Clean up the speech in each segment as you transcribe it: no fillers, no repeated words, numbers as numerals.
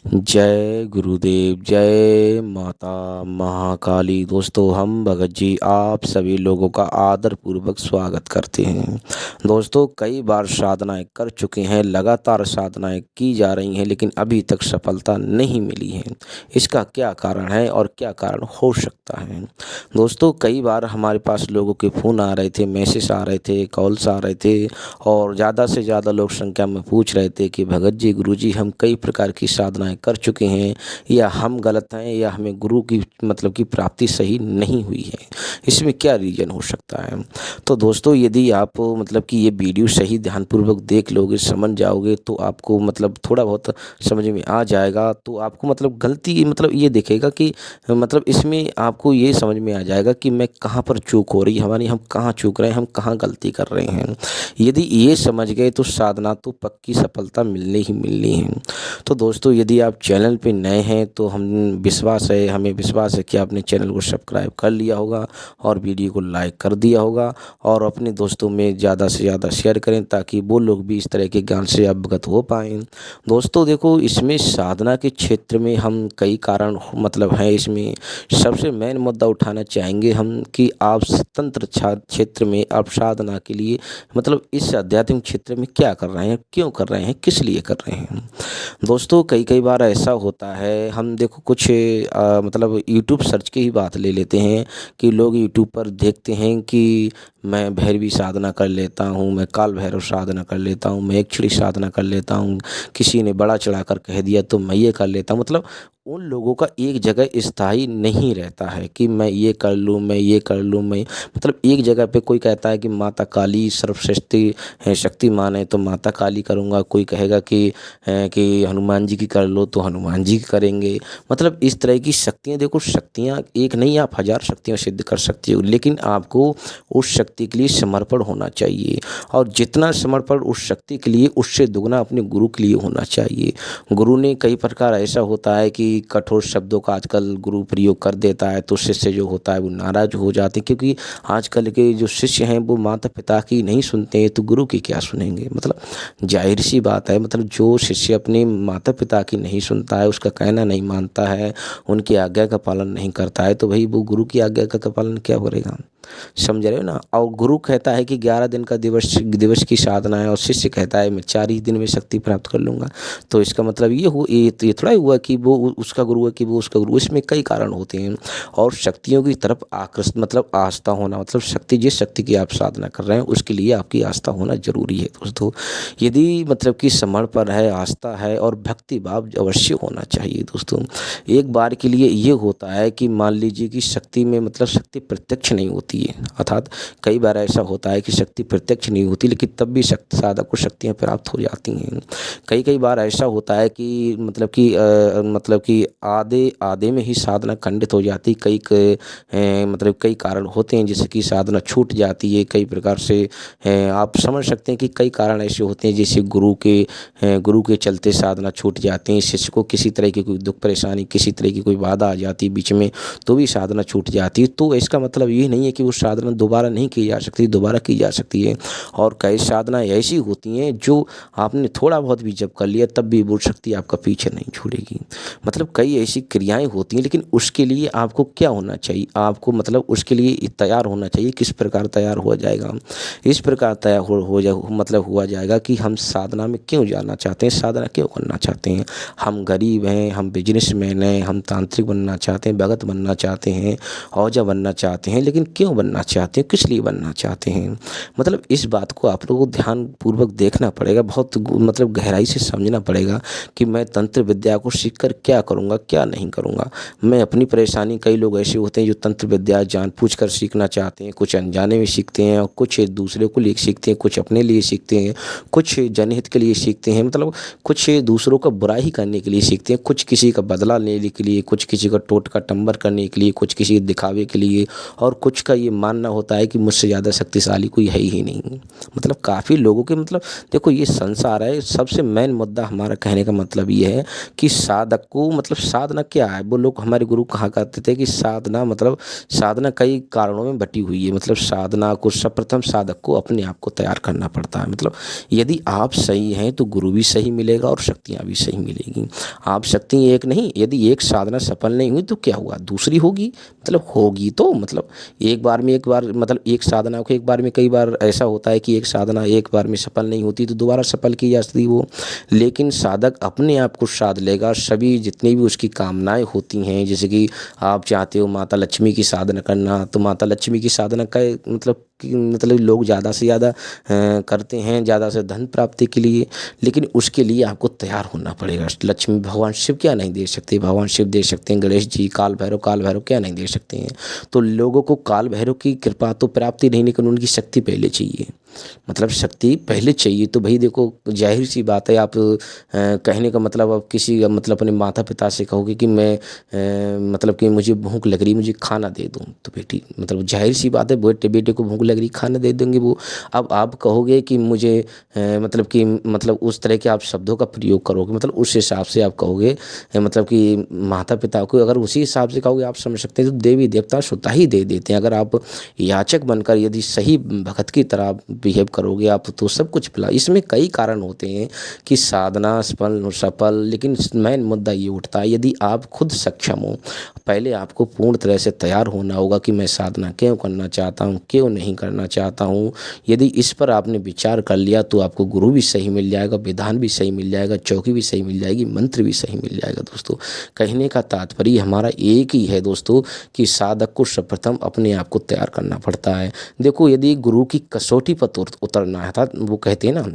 जय गुरुदेव, जय माता महाकाली। दोस्तों, हम भगत जी आप सभी लोगों का आदरपूर्वक स्वागत करते हैं। दोस्तों, कई बार साधनाएँ कर चुके हैं, लगातार साधनाएँ की जा रही हैं, लेकिन अभी तक सफलता नहीं मिली है। इसका क्या कारण है और क्या कारण हो सकता है? दोस्तों, कई बार हमारे पास लोगों के फ़ोन आ रहे थे, मैसेज आ रहे थे, कॉल्स आ रहे थे और ज़्यादा से ज़्यादा लोग संख्या में पूछ रहे थे कि भगत जी, गुरु जी, हम कई प्रकार की साधनाएँ कर चुके हैं, या हम गलत हैं, या हमें गुरु की मतलब की प्राप्ति सही नहीं हुई है। इसमें क्या रीज़न हो सकता है? तो दोस्तों, यदि आप मतलब कि ये वीडियो सही ध्यानपूर्वक देख लोगे, समझ जाओगे, तो आपको मतलब थोड़ा बहुत समझ में आ जाएगा। तो आपको मतलब गलती मतलब ये दिखेगा कि मतलब इसमें आपको ये समझ में आ जाएगा कि मैं कहाँ पर चूक हो रही है हमारी, हम कहाँ चूक रहे हैं, हम कहाँ गलती कर रहे हैं। यदि ये समझ गए तो साधना तो पक्की सफलता मिलनी ही मिलनी है। तो दोस्तों, यदि आप चैनल पे नए हैं तो हमें विश्वास है कि आपने चैनल को सब्सक्राइब कर लिया होगा और वीडियो को लाइक कर दिया होगा और अपने दोस्तों में ज़्यादा से ज़्यादा शेयर करें ताकि वो लोग भी इस तरह के ज्ञान से अवगत हो पाएँ। दोस्तों देखो, इसमें साधना के क्षेत्र में हम कई कारण मतलब हैं इसमें। सबसे मेन मुद्दा उठाना चाहेंगे हम कि आप तंत्र क्षेत्र में आप साधना के लिए मतलब इस आध्यात्मिक क्षेत्र में क्या कर रहे हैं, क्यों कर रहे हैं, किस लिए कर रहे हैं। दोस्तों, कई कई बार ऐसा होता है, हम देखो कुछ मतलब यूट्यूब सर्च की ही बात ले लेते हैं कि लोग यूट्यूब पर देखते हैं कि मैं भैरवी साधना कर लेता हूँ, मैं काल भैरव साधना कर लेता हूँ, मैं एकछड़ी साधना कर लेता हूँ, किसी ने बड़ा चढ़ाकर कह दिया तो मैं ये कर लेता हूँ। मतलब उन लोगों का एक जगह स्थायी नहीं रहता है कि मैं ये कर लूँ, मैं ये कर लूँ, मैं मतलब एक जगह पे कोई कहता है कि माता काली सर्वश्रेष्ठी है, शक्तिमान है तो माता काली करूँगा, कोई कहेगा कि हनुमान जी की कर लो तो हनुमान जी की करेंगे। मतलब इस तरह की शक्तियाँ, देखो शक्तियाँ एक नहीं, आप हज़ार शक्तियाँ सिद्ध कर सकते हो, लेकिन आपको उस शक्ति के लिए समर्पण होना चाहिए और जितना समर्पण उस शक्ति के लिए उससे दुगना अपने गुरु के लिए होना चाहिए। गुरु ने कई प्रकार ऐसा होता है कि कठोर शब्दों का आजकल गुरु प्रयोग कर देता है तो शिष्य जो होता है वो नाराज़ हो जाते हैं, क्योंकि आजकल के जो शिष्य हैं वो माता पिता की नहीं सुनते हैं तो गुरु की क्या सुनेंगे। मतलब जाहिर सी बात है, मतलब जो शिष्य अपने माता पिता की नहीं सुनता है, उसका कहना नहीं मानता है, उनकी आज्ञा का पालन नहीं करता है, तो भाई वो गुरु की आज्ञा का पालन क्या करेगा। समझ रहे हो ना। और गुरु कहता है कि 11 दिन का दिवस की साधना है और शिष्य कहता है मैं 4 ही दिन में शक्ति प्राप्त कर लूँगा। तो इसका मतलब ये थोड़ा ही हुआ कि वो उसका गुरु है कि वो उसका गुरु। इसमें कई कारण होते हैं और शक्तियों की तरफ आकृष्ट मतलब आस्था होना, मतलब शक्ति, जिस शक्ति की आप साधना कर रहे हैं उसके लिए आपकी आस्था होना ज़रूरी है दोस्तों। यदि मतलब कि समर्पण है, आस्था है और भक्ति भाव अवश्य होना चाहिए दोस्तों। एक बार के लिए ये होता है कि मान लीजिए कि शक्ति में मतलब शक्ति प्रत्यक्ष नहीं होती है, अर्थात कई बार ऐसा होता है कि शक्ति प्रत्यक्ष नहीं होती लेकिन तब भी साधक को शक्तियाँ प्राप्त हो जाती हैं। कई कई बार ऐसा होता है कि मतलब कि आधे आधे में ही साधना खंडित हो जाती। मतलब कई कारण होते हैं जैसे कि साधना छूट जाती है कई प्रकार से। आप समझ सकते हैं कि कई कारण ऐसे होते हैं जैसे गुरु के चलते साधना छूट जाती है, शिष्य को किसी तरह की कोई दुख परेशानी, किसी तरह की कोई बाधा आ जाती है बीच में तो भी साधना छूट जाती है। तो इसका मतलब ये नहीं है कि वो साधना दोबारा नहीं की जा सकती, दोबारा की जा सकती है। और कई साधना ऐसी होती हैं जो आपने थोड़ा बहुत भी जब कर लिया तब भी वो शक्ति आपका पीछे नहीं छोड़ेगी। मतलब कई ऐसी क्रियाएं होती हैं, लेकिन उसके लिए आपको क्या होना चाहिए, आपको मतलब उसके लिए तैयार होना चाहिए। किस प्रकार तैयार हो जाएगा, इस प्रकार तैयार मतलब हुआ जाएगा कि हम साधना में क्यों जाना चाहते हैं, साधना क्यों करना चाहते हैं। हम गरीब हैं, हम बिजनेसमैन हैं, हम तांत्रिक बनना चाहते हैं, भगत बनना चाहते हैं, औजा बनना चाहते हैं, लेकिन क्यों बनना चाहते हैं, किस लिए बनना चाहते हैं। मतलब इस बात को आप लोगों को ध्यानपूर्वक देखना पड़ेगा, बहुत मतलब गहराई से समझना पड़ेगा कि मैं तंत्र विद्या को सीखकर क्या करूँगा, क्या नहीं करूँगा। मैं अपनी परेशानी, कई लोग ऐसे होते हैं जो तंत्र विद्या जानबूझकर सीखना चाहते हैं, कुछ अनजाने में सीखते हैं और कुछ दूसरे को लिए सीखते हैं, कुछ अपने लिए सीखते हैं, कुछ जनहित के लिए सीखते हैं, मतलब कुछ दूसरों का बुराई करने के लिए सीखते हैं, कुछ किसी का बदला लेने के लिए, कुछ किसी का टोटका टंबर करने के लिए, कुछ किसी दिखावे के लिए और कुछ का ये मानना होता है कि मुझसे ज़्यादा शक्तिशाली कोई है ही नहीं। मतलब काफ़ी लोगों के मतलब देखो ये संसार है, सबसे मेन मुद्दा हमारा कहने का मतलब ये है कि साधक को मतलब साधना क्या है। वो लोग हमारे गुरु कहा करते थे कि साधना मतलब साधना कई कारणों में बटी हुई है। मतलब साधना को सर्वप्रथम साधक को अपने आप को तैयार करना पड़ता है। मतलब यदि आप सही हैं तो गुरु भी सही मिलेगा और शक्तियाँ भी सही मिलेगी। आप शक्ति एक नहीं, यदि एक साधना सफल नहीं हुई तो क्या हुआ, दूसरी होगी। मतलब होगी तो मतलब एक बार में, एक बार मतलब एक साधना को एक बार में, कई बार ऐसा होता है कि एक साधना एक बार में सफल नहीं होती तो दोबारा सफल की जा सकती वो। लेकिन साधक अपने आप को साध लेगा, सभी जितनी भी उसकी कामनाएं होती हैं, जैसे कि आप चाहते हो माता लक्ष्मी की साधना करना, तो माता लक्ष्मी की साधना का मतलब मतलब लोग ज़्यादा से ज़्यादा करते हैं, ज़्यादा से धन प्राप्ति के लिए। लेकिन उसके लिए आपको तैयार होना पड़ेगा। लक्ष्मी भगवान शिव क्या नहीं दे सकते, भगवान शिव दे सकते हैं, गणेश जी, काल भैरव क्या नहीं दे सकते हैं। तो लोगों को काल भैरव की कृपा तो प्राप्ति नहीं, लेकिन उनकी शक्ति पहले चाहिए। मतलब शक्ति पहले चाहिए। तो भाई देखो जाहिर सी बात है, आप कहने का मतलब आप किसी मतलब अपने माता पिता से कहोगे कि मैं मतलब कि मुझे भूख लग रही, मुझे खाना दे दो, तो बेटी मतलब जाहिर सी बात है बेटे को भूख लग रही, खाना दे देंगे वो। अब आप कहोगे कि मुझे मतलब कि मतलब उस तरह के आप शब्दों का प्रयोग करोगे, मतलब उस हिसाब से आप कहोगे मतलब कि माता पिता को अगर उसी हिसाब से कहोगे, आप समझ सकते हैं तो देवी देवता स्वतः ही दे देते हैं। अगर आप याचक बनकर यदि सही भगत की तरह बिहेव करोगे आप, तो सब कुछ मिला। इसमें कई कारण होते हैं कि साधना सफल, लेकिन मेन मुद्दा ये उठता है यदि आप खुद सक्षम हो। पहले आपको पूर्ण तरह से तैयार होना होगा कि मैं साधना क्यों करना चाहता हूँ, क्यों नहीं करना चाहता हूँ। यदि इस पर आपने विचार कर लिया तो आपको गुरु भी सही मिल जाएगा, विधान भी सही मिल जाएगा, चौकी भी सही मिल जाएगी, मंत्र भी सही मिल जाएगा। दोस्तों कहने का तात्पर्य हमारा एक ही है दोस्तों कि साधक को सर्वप्रथम अपने आप को तैयार करना पड़ता है। देखो यदि गुरु की कसौटी पर उतरना है था, वो कहते हैं ना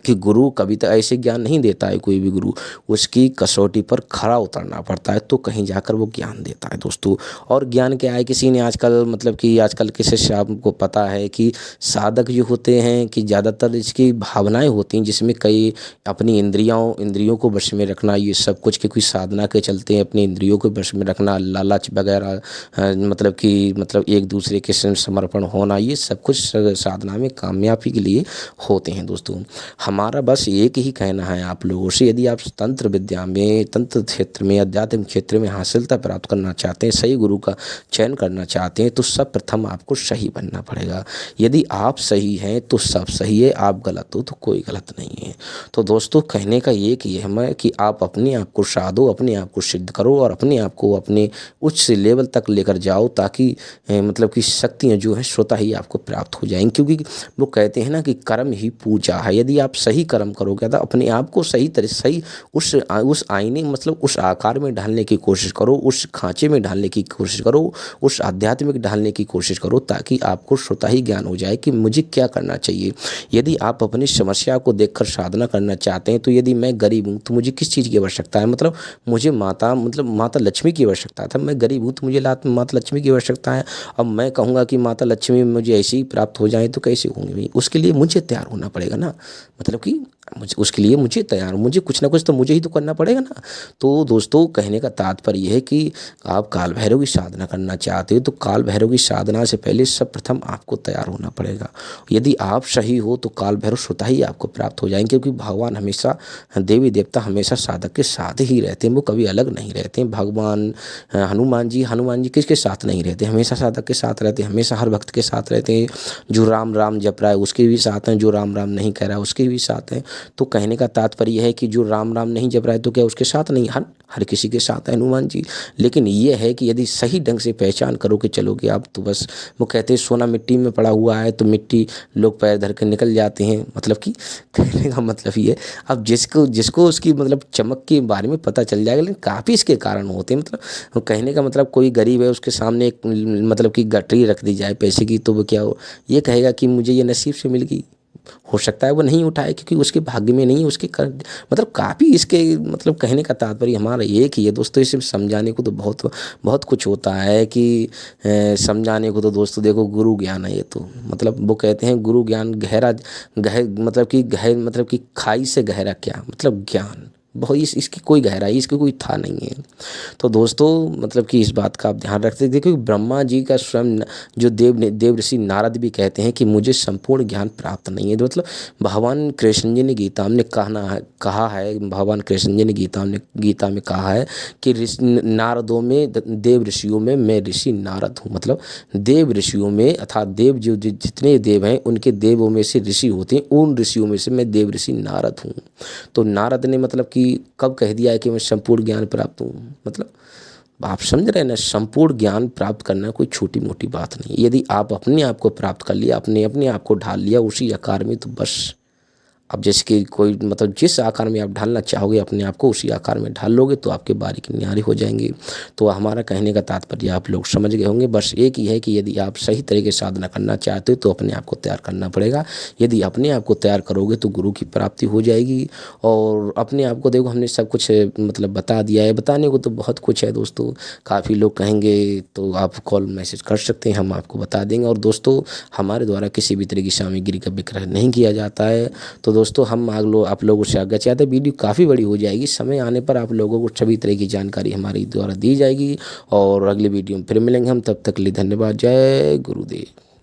कि गुरु कभी तो ऐसे ज्ञान नहीं देता है कोई भी गुरु, उसकी कसौटी पर खरा उतरना पड़ता है तो कहीं जाकर वो ज्ञान देता है दोस्तों। और ज्ञान क्या है, किसी ने आजकल मतलब कि आजकल के शिष्य आपको पता है कि साधक जो होते हैं कि ज़्यादातर इसकी भावनाएं होती हैं, जिसमें कई अपनी इंद्रियों को वश में रखना, ये सब कुछ की कोई साधना के चलते हैं अपनी इंद्रियों को वश में रखना, लालच वगैरह, मतलब कि मतलब एक दूसरे के समर्पण होना, ये सब कुछ साधना में कामयाबी के लिए होते हैं दोस्तों। हमारा बस एक ही कहना है आप लोगों से, यदि आप तंत्र विद्या में, तंत्र क्षेत्र में, आध्यात्मिक क्षेत्र में हासिलता प्राप्त करना चाहते हैं, सही गुरु का चयन करना चाहते हैं, तो सब प्रथम आपको सही बनना पड़ेगा। यदि आप सही हैं तो सब सही है, आप गलत हो तो कोई गलत नहीं है। तो दोस्तों कहने का एक ही है कि आप अपने आप को साधो, अपने आप को सिद्ध करो और अपने आप को अपने उच्च लेवल तक लेकर जाओ, ताकि मतलब कि शक्तियाँ जो हैं स्वतः ही आपको प्राप्त हो जाएंगी। क्योंकि वो कहते हैं ना कि कर्म ही पूजा है। यदि आप सही कर्म करोगे तो अपने आप को सही तरह सही उस आईने मतलब उस आकार में ढालने की कोशिश करो, उस खांचे में ढालने की कोशिश करो, उस आध्यात्मिक ढालने की कोशिश करो, ताकि आपको स्वतः ही ज्ञान हो जाए कि मुझे क्या करना चाहिए। यदि आप अपनी समस्या को देखकर साधना करना चाहते हैं, तो यदि मैं गरीब हूँ तो मुझे किस चीज़ की आवश्यकता है, मतलब मुझे माता लक्ष्मी की आवश्यकता था। मैं गरीब हूँ तो मुझे माता लक्ष्मी की आवश्यकता है। अब मैं कहूँगा कि माता लक्ष्मी मुझे ऐसे ही प्राप्त हो जाए तो कैसे होंगी, उसके लिए मुझे तैयार होना पड़ेगा ना। मतलब कि उसके लिए मुझे कुछ ना कुछ तो मुझे ही तो करना पड़ेगा ना। तो दोस्तों कहने का तात्पर्य यह है कि आप काल भैरव की साधना करना चाहते हो तो काल भैरव की साधना से पहले सर्वप्रथम आपको तैयार होना पड़ेगा। यदि आप सही हो तो काल भैरव स्वतः ही आपको प्राप्त हो जाएंगे, क्योंकि भगवान हमेशा, देवी देवता हमेशा साधक के साथ ही रहते हैं, वो कभी अलग नहीं रहते हैं। भगवान हनुमान जी किसके साथ नहीं रहते, हमेशा साधक के साथ रहते हैं, हमेशा हर भक्त के साथ रहते हैं। जो राम राम जप रहा है उसके भी साथ हैं, जो राम राम नहीं कह रहा है उसके भी साथ हैं। तो कहने का तात्पर्य है कि जो राम राम नहीं जप रहा है तो क्या उसके साथ नहीं, हर किसी के साथ है हनुमान जी। लेकिन ये है कि यदि सही ढंग से पहचान करो कि चलोगे आप, तो बस वो कहते हैं सोना मिट्टी में पड़ा हुआ है तो मिट्टी लोग पैर धर के निकल जाते हैं। मतलब कि कहने का मतलब ये, अब जिसको उसकी मतलब चमक के बारे में पता चल जाएगा, लेकिन काफ़ी इसके कारण होते हैं। मतलब कहने का मतलब कोई गरीब है, उसके सामने एक मतलब कि गठरी रख दी जाए पैसे की, तो वो क्या हो, ये कहेगा कि मुझे ये नसीब से मिल गई। हो सकता है वो नहीं उठाए क्योंकि उसके भाग्य में नहीं, उसके मतलब काफ़ी इसके मतलब कहने का तात्पर्य हमारा एक ही है दोस्तों। इसे समझाने को तो बहुत बहुत कुछ होता है कि समझाने को तो दोस्तों देखो गुरु ज्ञान है ये तो, मतलब वो कहते हैं गुरु ज्ञान मतलब कि खाई से गहरा क्या, मतलब ज्ञान बहुत इसकी कोई गहराई, इसकी कोई था नहीं है। तो दोस्तों मतलब कि इस बात का आप ध्यान रखते देखिए, ब्रह्मा जी का स्वयं जो देव ऋषि नारद भी कहते हैं कि मुझे संपूर्ण ज्ञान प्राप्त नहीं है। तो मतलब भगवान कृष्ण जी ने गीता में कहा है, भगवान कृष्ण जी ने गीता में कहा है कि नारदों में, देव ऋषियों में मैं ऋषि नारद हूँ। मतलब देव ऋषियों में अर्थात देव जो जितने देव हैं उनके देवों में से ऋषि होते हैं, उन ऋषियों में से मैं देव ऋषि नारद हूँ। तो नारद ने मतलब कि कब कह दिया है कि मैं संपूर्ण ज्ञान प्राप्त हूँ। मतलब आप समझ रहे हैं ना, संपूर्ण ज्ञान प्राप्त करना कोई छोटी मोटी बात नहीं। यदि आप अपने आप को प्राप्त कर लिया, अपने आप को ढाल लिया उसी आकार में, तो बस अब जैसे कि कोई मतलब जिस आकार में आप ढालना चाहोगे अपने आप को उसी आकार में ढाल लोगे तो आपके बारीक न्यारे हो जाएंगे। तो हमारा कहने का तात्पर्य आप लोग समझ गए होंगे। बस एक ही है कि यदि आप सही तरीके से साधना करना चाहते हो तो अपने आप को तैयार करना पड़ेगा। यदि अपने आप को तैयार करोगे तो गुरु की प्राप्ति हो जाएगी। और अपने आप को देखो, हमने सब कुछ मतलब बता दिया है, बताने को तो बहुत कुछ है दोस्तों। काफ़ी लोग कहेंगे तो आप कॉल मैसेज कर सकते हैं, हम आपको बता देंगे। और दोस्तों हमारे द्वारा किसी भी तरह की सामग्री का विक्रय नहीं किया जाता है। तो दोस्तों हम आप लोगों से आगे चाहते हैं, वीडियो काफ़ी बड़ी हो जाएगी, समय आने पर आप लोगों को सभी तरह की जानकारी हमारी द्वारा दी जाएगी। और अगली वीडियो में फिर मिलेंगे हम, तब तक के लिए धन्यवाद। जय गुरुदेव।